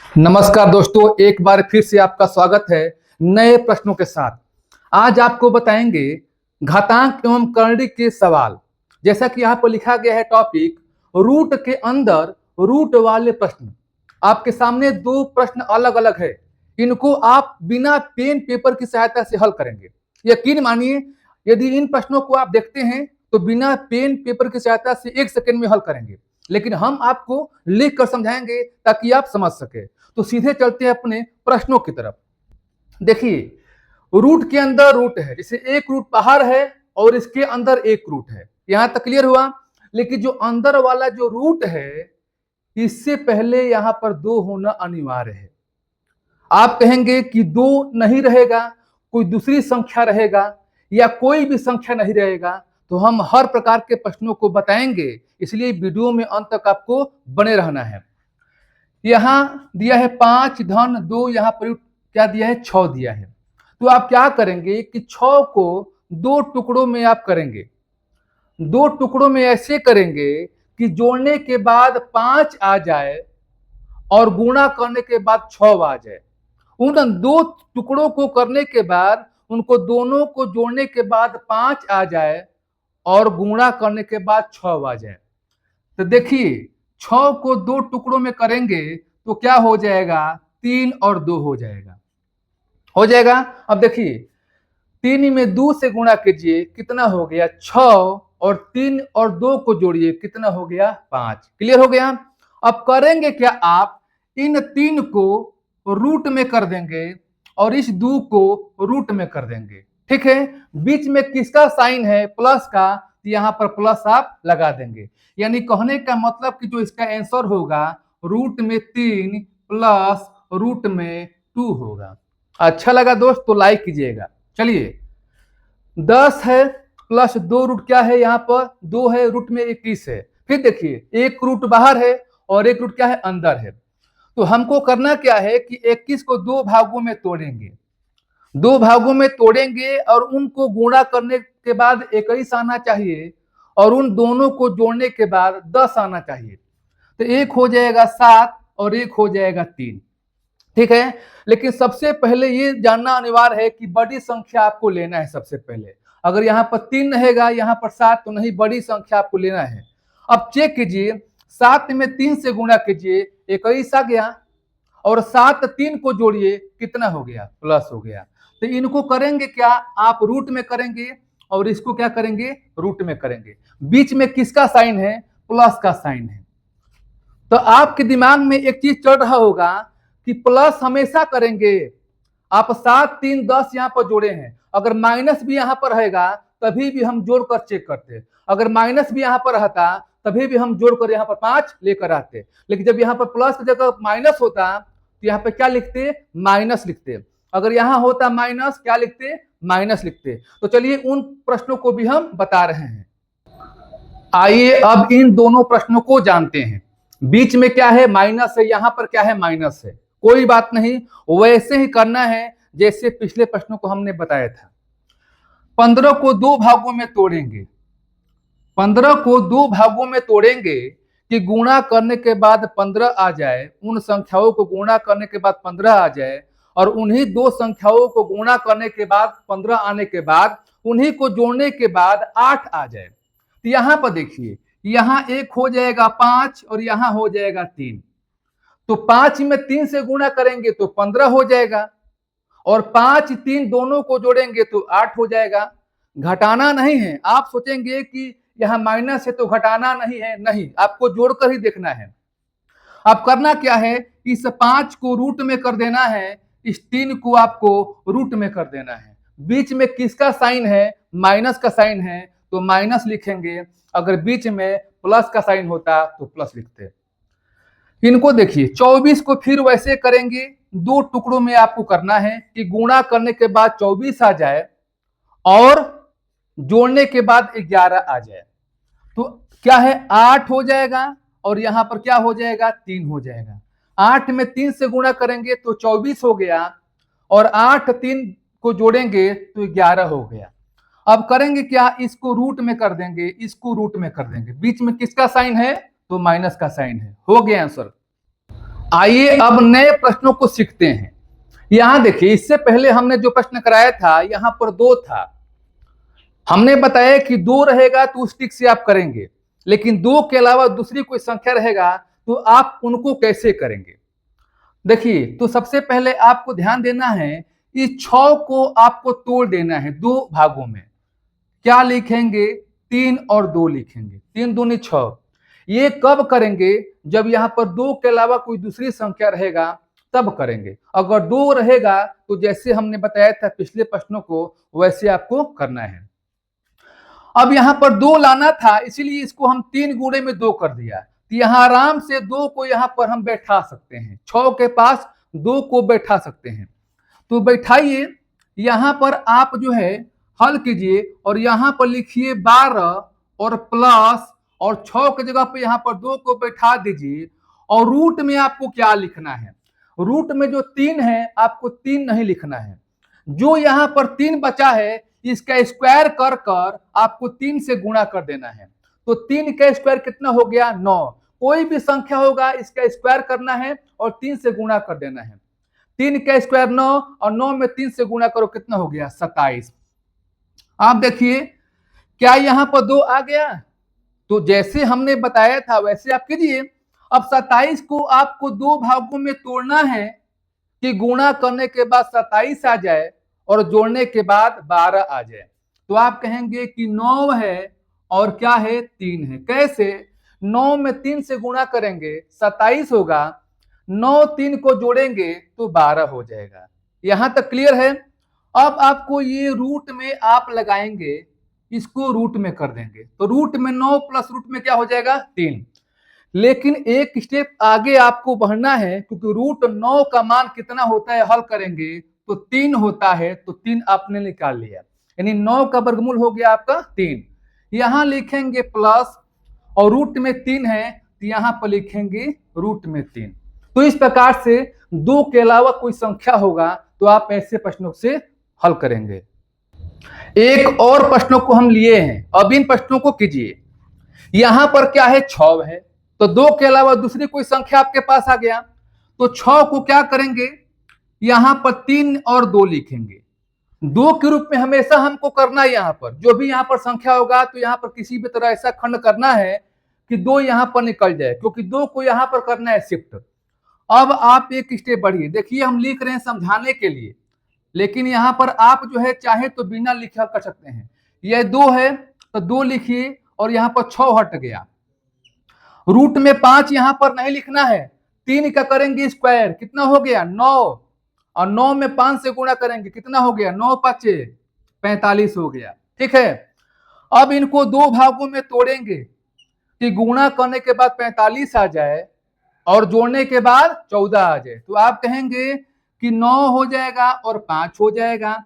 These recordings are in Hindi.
नमस्कार दोस्तों, एक बार फिर से आपका स्वागत है नए प्रश्नों के साथ। आज आपको बताएंगे घातांक एवं करणी के सवाल। जैसा कि यहाँ पर लिखा गया है टॉपिक रूट के अंदर रूट वाले प्रश्न। आपके सामने दो प्रश्न अलग अलग है, इनको आप बिना पेन पेपर की सहायता से हल करेंगे। यकीन मानिए, यदि इन प्रश्नों को आप देखते हैं तो बिना पेन पेपर की सहायता से 1 सेकंड में हल करेंगे, लेकिन हम आपको लिख कर समझाएंगे ताकि आप समझ सके। तो सीधे चलते हैं अपने प्रश्नों की तरफ। देखिए, रूट के अंदर रूट है, जैसे एक रूट बाहर है और इसके अंदर एक रूट है। यहां तक क्लियर हुआ। लेकिन जो अंदर वाला जो रूट है, इससे पहले यहां पर दो होना अनिवार्य है। आप कहेंगे कि दो नहीं रहेगा, कोई दूसरी संख्या रहेगा या कोई भी संख्या नहीं रहेगा, तो हम हर प्रकार के प्रश्नों को बताएंगे। इसलिए वीडियो में अंत तक आपको बने रहना है। यहां दिया है 5 धन 2, यहां पर क्या दिया है 6 दिया है। तो आप क्या करेंगे कि 6 को दो टुकड़ों में आप करेंगे। दो टुकड़ों में ऐसे करेंगे कि जोड़ने के बाद 5 आ जाए और गुणा करने के बाद 6 आ जाए। उन दो टुकड़ों को करने के बाद उनको दोनों को जोड़ने के बाद 5 आ जाए और गुणा करने के बाद 6 आ जाए। तो देखिए, 6 को दो टुकड़ों में करेंगे तो क्या हो जाएगा, 3 और 2 हो जाएगा। हो जाएगा। अब देखिए, 3 में 2 से गुणा कीजिए, कितना हो गया 6, और 3 और 2 को जोड़िए, कितना हो गया 5। क्लियर हो गया। अब करेंगे क्या, आप इन 3 को रूट में कर देंगे और इस 2 को रूट में कर देंगे। ठीक है। बीच में किसका साइन है, प्लस का, तो यहां पर प्लस आप लगा देंगे। यानी कहने का मतलब कि जो इसका आंसर होगा रूट में 3 प्लस रूट में 2 होगा। अच्छा लगा दोस्त तो लाइक कीजिएगा। चलिए, 10 है प्लस 2 रूट क्या है, यहाँ पर 2 है, रूट में 21 है। फिर देखिए, एक रूट बाहर है और एक रूट क्या है, अंदर है। तो हमको करना क्या है कि 21 को दो भागों में तोड़ेंगे। दो भागों में तोड़ेंगे और उनको गुणा करने के बाद 21 आना चाहिए और उन दोनों को जोड़ने के बाद 10 आना चाहिए। तो एक हो जाएगा 7 और एक हो जाएगा 3। ठीक है। लेकिन सबसे पहले ये जानना अनिवार्य है कि बड़ी संख्या आपको लेना है। सबसे पहले अगर यहाँ पर 3 रहेगा, यहाँ पर 7, तो नहीं, बड़ी संख्या आपको लेना है। अब चेक कीजिए, 7 में 3 से गुणा कीजिए, 21 आ गया, और 7 3 को जोड़िए, कितना हो गया, प्लस हो गया। तो इनको करेंगे क्या, आप रूट में करेंगे और इसको क्या करेंगे, रूट में करेंगे। बीच में किसका साइन है, प्लस का साइन है। तो आपके दिमाग में एक चीज चल रहा होगा कि प्लस हमेशा करेंगे। आप 7 3 10 यहाँ पर जोड़े हैं, अगर माइनस भी यहाँ पर रहेगा तभी भी हम जोड़कर चेक करते। अगर माइनस भी यहाँ पर रहता तभी भी हम जोड़कर यहाँ पर 5 लेकर आते। लेकिन जब यहाँ पर प्लस की जगह माइनस होता तो यहाँ पे क्या लिखते, माइनस लिखते। अगर यहाँ होता माइनस, क्या लिखते, माइनस लिखते। तो चलिए उन प्रश्नों को भी हम बता रहे हैं। आइए अब इन दोनों प्रश्नों को जानते हैं। बीच में क्या है, माइनस है, यहां पर क्या है, माइनस है। कोई बात नहीं, वैसे ही करना है जैसे पिछले प्रश्नों को हमने बताया था। 15 को दो भागों में तोड़ेंगे। 15 को दो भागों में तोड़ेंगे कि गुणा करने के बाद 15 आ जाए, उन संख्याओं को गुणा करने के बाद 15 आ जाए, और उन्हीं दो संख्याओं को गुणा करने के बाद 15 आने के बाद उन्हीं को जोड़ने के बाद 8 आ जाए। तो यहां पर देखिए, यहां एक हो जाएगा 5 और यहां हो जाएगा 3। तो 5 में 3 से गुणा करेंगे तो 15 हो जाएगा, और 5 3 दोनों को जोड़ेंगे तो 8 हो जाएगा। घटाना नहीं है। आप सोचेंगे कि यहां माइनस है तो घटाना नहीं है, नहीं, आपको जोड़कर ही देखना है। अब करना क्या है, इस 5 को रूट में कर देना है, इस 3 को आपको रूट में कर देना है। बीच में किसका साइन है, माइनस का साइन है, तो माइनस लिखेंगे। अगर बीच में प्लस का साइन होता तो प्लस लिखते। इनको देखिए, 24 को फिर वैसे करेंगे, दो टुकड़ों में आपको करना है कि गुणा करने के बाद 24 आ जाए और जोड़ने के बाद 11 आ जाए। तो क्या है, 8 हो जाएगा और यहां पर क्या हो जाएगा, 3 हो जाएगा। 8 में 3 से गुणा करेंगे तो 24 हो गया, और 8 3 को जोड़ेंगे तो 11 हो गया। अब करेंगे क्या, इसको रूट में कर देंगे, इसको रूट में कर देंगे। बीच में किसका साइन है, तो माइनस का साइन है। हो गया आंसर। आइए अब नए प्रश्नों को सीखते हैं। यहां देखिए, इससे पहले हमने जो प्रश्न कराया था यहां पर 2 था। हमने बताया कि 2 रहेगा तो उस टिक से आप करेंगे, लेकिन 2 के अलावा दूसरी कोई संख्या रहेगा तो आप उनको कैसे करेंगे। देखिए, तो सबसे पहले आपको ध्यान देना है, इस 6 को आपको तोड़ देना है 2 भागों में। क्या लिखेंगे? 3 और 2 लिखेंगे। 3 दूनी 6। ये कब करेंगे? जब यहां पर 2 के अलावा कोई दूसरी संख्या रहेगा तब करेंगे। अगर 2 रहेगा तो जैसे हमने बताया था पिछले प्रश्नों को, वैसे आपको करना है। अब यहां पर 2 लाना था, इसीलिए इसको हम 3 गुणे में 2 कर दिया। तो यहां आराम से 2 को यहां पर हम बैठा सकते हैं। 6 के पास 2 को बैठा सकते हैं। तो बैठाइए, यहां पर आप जो है हल कीजिए और यहां पर लिखिए 12 और प्लस और 6 की जगह पे यहां पर 2 को बैठा दीजिए। और रूट में आपको क्या लिखना है? रूट में जो 3 है आपको 3 नहीं लिखना है। जो यहां पर 3 बचा है इसका स्क्वायर कर कर आपको 3 से गुणा कर देना है। तो 3 का स्क्वायर कितना हो गया? 9। कोई भी संख्या होगा इसका स्क्वायर करना है और 3 से गुणा कर देना है। 3 का स्क्वायर 9 और 9 में 3 से गुणा करो, कितना हो गया? 27। आप देखिए, क्या यहां पर 2 आ गया? तो जैसे हमने बताया था वैसे आप कीजिए। अब 27 को आपको 2 भागों में तोड़ना है कि गुणा करने के बाद 27 आ जाए और जोड़ने के बाद 12 आ जाए। तो आप कहेंगे कि 9 है और क्या है? 3 है। कैसे? 9 में 3 से गुणा करेंगे 27 होगा, 9 3 को जोड़ेंगे तो 12 हो जाएगा। यहां तक क्लियर है? अब आपको ये रूट में आप लगाएंगे, इसको रूट में कर देंगे तो रूट में 9 प्लस रूट में क्या हो जाएगा? 3। लेकिन एक स्टेप आगे आपको बढ़ना है, क्योंकि रूट 9 का मान कितना होता है हल करेंगे तो 3 होता है। तो 3 आपने निकाल लिया, यानी 9 का वर्गमूल हो गया आपका 3। यहां लिखेंगे प्लस और रूट में 3 है तो यहां पर लिखेंगे रूट में 3। तो इस प्रकार से 2 के अलावा कोई संख्या होगा तो आप ऐसे प्रश्नों से हल करेंगे। एक और प्रश्नों को हम लिए हैं, अब इन प्रश्नों को कीजिए। यहां पर क्या है? 6 है, तो 2 के अलावा दूसरी कोई संख्या आपके पास आ गया तो 6 को क्या करेंगे? यहां पर 3 और 2 लिखेंगे। 2 के रूप में हमेशा हमको करना है। यहां पर जो भी यहां पर संख्या होगा तो यहां पर किसी भी तरह ऐसा खंड करना है कि 2 यहां पर निकल जाए, क्योंकि 2 को यहां पर करना है शिफ्ट। अब आप एक स्टेप बढ़िए, देखिए हम लिख रहे हैं समझाने के लिए, लेकिन यहां पर आप जो है चाहे तो बिना लिखा कर सकते हैं। यह 2 है तो 2 लिखिए और यहां पर 6 हट गया। रूट में 5 यहां पर नहीं लिखना है। 3 का करेंगे स्क्वायर, कितना हो गया? 9। और 9 में 5 से गुणा करेंगे, कितना हो गया? 9 5 45 हो गया। ठीक है, अब इनको 2 भागों में तोड़ेंगे कि गुणा करने के बाद 45 आ जाए और जोड़ने के बाद 14 आ जाए। तो आप कहेंगे कि 9 हो जाएगा और 5 हो जाएगा।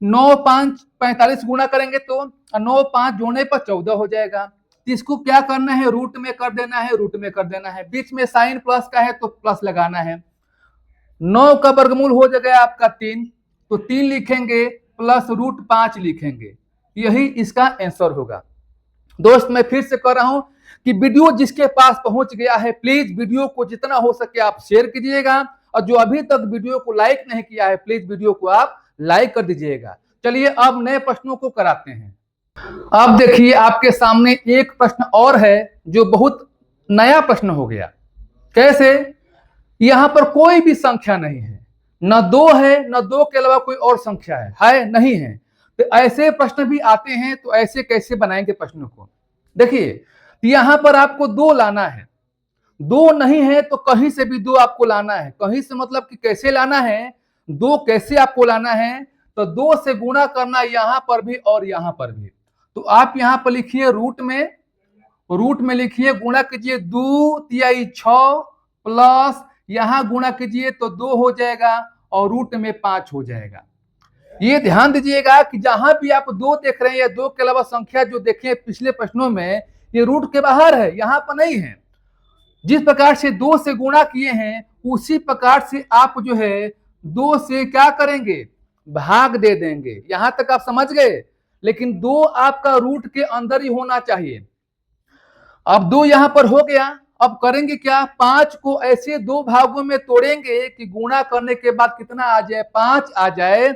9 5 45 गुणा करेंगे तो 9 5 जोड़ने पर 14 हो जाएगा। इसको क्या करना है? रूट में कर देना है, रूट में कर देना है। बीच में साइन प्लस का है तो प्लस लगाना है। 9 का वर्गमूल हो जाएगा आपका 3, तो 3 लिखेंगे प्लस रूट 5 लिखेंगे। यही इसका आंसर होगा। दोस्त, मैं फिर से कह रहा हूं कि वीडियो जिसके पास पहुंच गया है प्लीज वीडियो को जितना हो सके आप शेयर कीजिएगा, और जो अभी तक वीडियो को लाइक नहीं किया है प्लीज वीडियो को आप लाइक कर दीजिएगा। चलिए अब नए प्रश्नों को कराते हैं। अब देखिए आपके सामने एक प्रश्न और है जो बहुत नया प्रश्न हो गया। कैसे? यहां पर कोई भी संख्या नहीं है, न 2 है न 2 के अलावा कोई और संख्या है नहीं है। तो ऐसे प्रश्न भी आते हैं, तो ऐसे कैसे बनाएंगे प्रश्नों को? देखिए, यहां पर आपको 2 लाना है। 2 नहीं है तो कहीं से भी 2 आपको लाना है। कहीं से मतलब कि कैसे लाना है? 2 कैसे आपको लाना है? तो 2 से गुणा करना यहां पर भी और यहां पर भी। तो आप यहां पर लिखिए रूट में लिखिए, गुणा कीजिए 2 तिहाई 6 प्लस यहां गुणा कीजिए तो 2 हो जाएगा और रूट में 5 हो जाएगा। ये ध्यान दीजिएगा कि जहां भी आप 2 देख रहे हैं या 2 के अलावा संख्या जो देखे पिछले प्रश्नों में, ये रूट के बाहर है, यहां पर नहीं है। जिस प्रकार से 2 से गुणा किए हैं उसी प्रकार से आप जो है 2 से क्या करेंगे? भाग दे देंगे। यहां तक आप समझ गए? लेकिन 2 आपका रूट के अंदर ही होना चाहिए। अब 2 यहां पर हो गया। अब करेंगे क्या, 5 को ऐसे 2 भागों में तोड़ेंगे कि गुणा करने के बाद कितना आ जाए, 5 आ जाए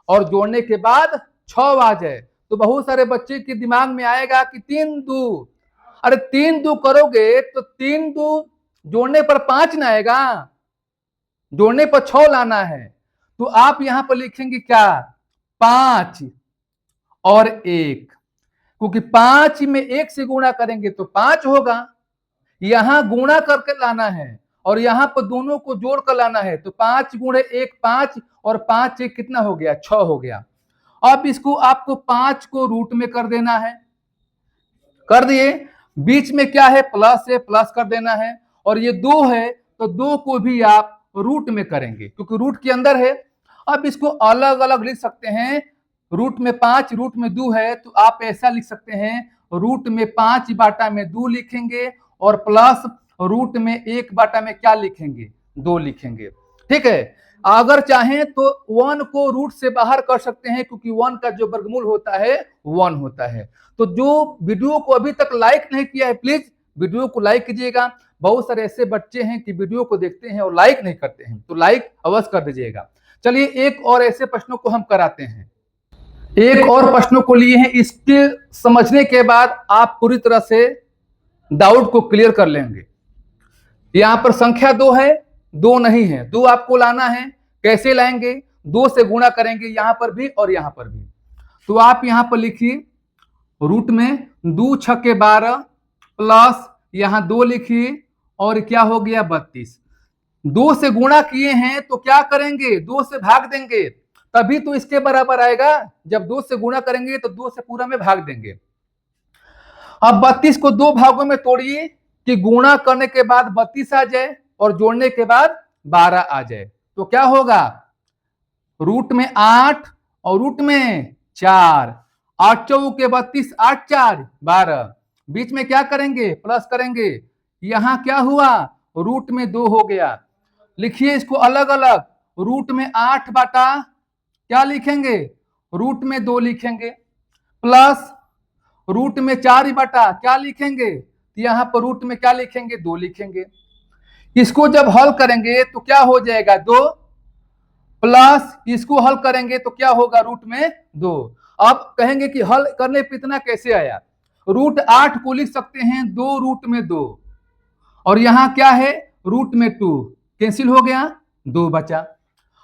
और जोड़ने के बाद 6 आ जाए। तो बहुत सारे बच्चे के दिमाग में आएगा कि 3 2, अरे 3 2 करोगे तो 3 2 जोड़ने पर 5 ना आएगा, जोड़ने पर 6 लाना है। तो आप यहां पर लिखेंगे क्या, 5 और 1, क्योंकि 5 में 1 से गुणा करेंगे तो 5 होगा, यहां गुणा करके लाना है और यहां पर दोनों को जोड़ कर लाना है। तो 5 गुणे 1 5 और 5 1 कितना हो गया, 6 हो गया। अब इसको आपको 5 को रूट में कर देना है, कर दिए। बीच में क्या है, प्लस है, प्लस कर देना है। और ये 2 है तो 2 को भी आप रूट में करेंगे क्योंकि रूट के अंदर है। अब इसको अलग अलग लिख सकते हैं, रूट में 5 रूट में 2 है तो आप ऐसा लिख सकते हैं, रूट में 5 बाटा में 2 लिखेंगे और प्लस रूट में 1 बाटा में क्या लिखेंगे, 2 लिखेंगे। ठीक है, अगर चाहें तो 1 को रूट से बाहर कर सकते हैं क्योंकि 1 का जो वर्गमूल होता है 1 होता है। तो जो वीडियो को अभी तक लाइक नहीं किया है प्लीज वीडियो को लाइक कीजिएगा। बहुत सारे ऐसे बच्चे हैं कि वीडियो को देखते हैं और लाइक नहीं करते हैं, तो लाइक अवश्य कर दीजिएगा। चलिए एक और ऐसे प्रश्नों को हम कराते हैं, एक और प्रश्नों को लिए हैं, इसके समझने के बाद आप पूरी तरह से डाउट को क्लियर कर लेंगे। यहां पर संख्या 2 है, 2 नहीं है, 2 आपको लाना है। कैसे लाएंगे, 2 से गुणा करेंगे यहां पर भी और यहां पर भी। तो आप यहां पर लिखिए, रूट में 2 छक्के 12 प्लस यहां 2 लिखिए और क्या हो गया 32। 2 से गुणा किए हैं तो क्या करेंगे, 2 से भाग देंगे, तभी तो इसके बराबर आएगा। जब 2 से गुणा करेंगे तो 2 से पूरा में भाग देंगे। अब 32 को 2 भागों में तोड़िए कि गुणा करने के बाद 32 आ जाए और जोड़ने के बाद 12 आ जाए। तो क्या होगा, रूट में 8 और रूट में 4, 8 चौके 32, 8 4 12, बीच में क्या करेंगे, प्लस करेंगे। यहां क्या हुआ, रूट में 2 हो गया। लिखिए इसको अलग अलग, रूट में 8 बाटा क्या लिखेंगे, रूट में 2 लिखेंगे, प्लस रूट में 4 बाटा क्या लिखेंगे, यहां पर रूट में क्या लिखेंगे, 2 लिखेंगे। इसको जब हल करेंगे तो क्या हो जाएगा, 2 प्लस इसको हल करेंगे तो क्या होगा, रूट में 2। अब कहेंगे कि हल करने पे इतना कैसे आया, रूट 8 को लिख सकते हैं 2 रूट में 2 और यहां क्या है, रूट में 2 कैंसिल हो गया, 2 बचा।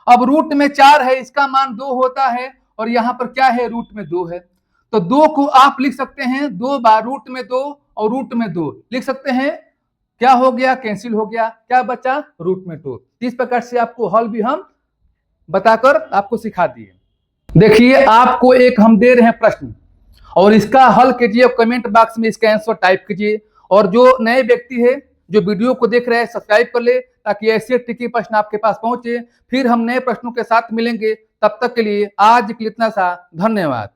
अब रूट में 4 है, इसका मान 2 होता है और यहां पर क्या है, रूट में 2 है। तो 2 को आप लिख सकते हैं 2 बार रूट में 2 और रूट में 2 लिख सकते हैं। क्या हो गया, कैंसिल हो गया, क्या बचा, रूट में 2। इस प्रकार से आपको हल भी हम बताकर आपको सिखा दिए। देखिए आपको एक हम दे रहे हैं प्रश्न और इसका हल कीजिए, कमेंट बॉक्स में इसका आंसर टाइप कीजिए। और जो नए व्यक्ति है जो वीडियो को देख रहे हैं सब्सक्राइब कर ले ताकि ऐसे ट्रिकी प्रश्न आपके पास पहुंचे। फिर हम नए प्रश्नों के साथ मिलेंगे, तब तक के लिए आज के लिए इतना सा, धन्यवाद।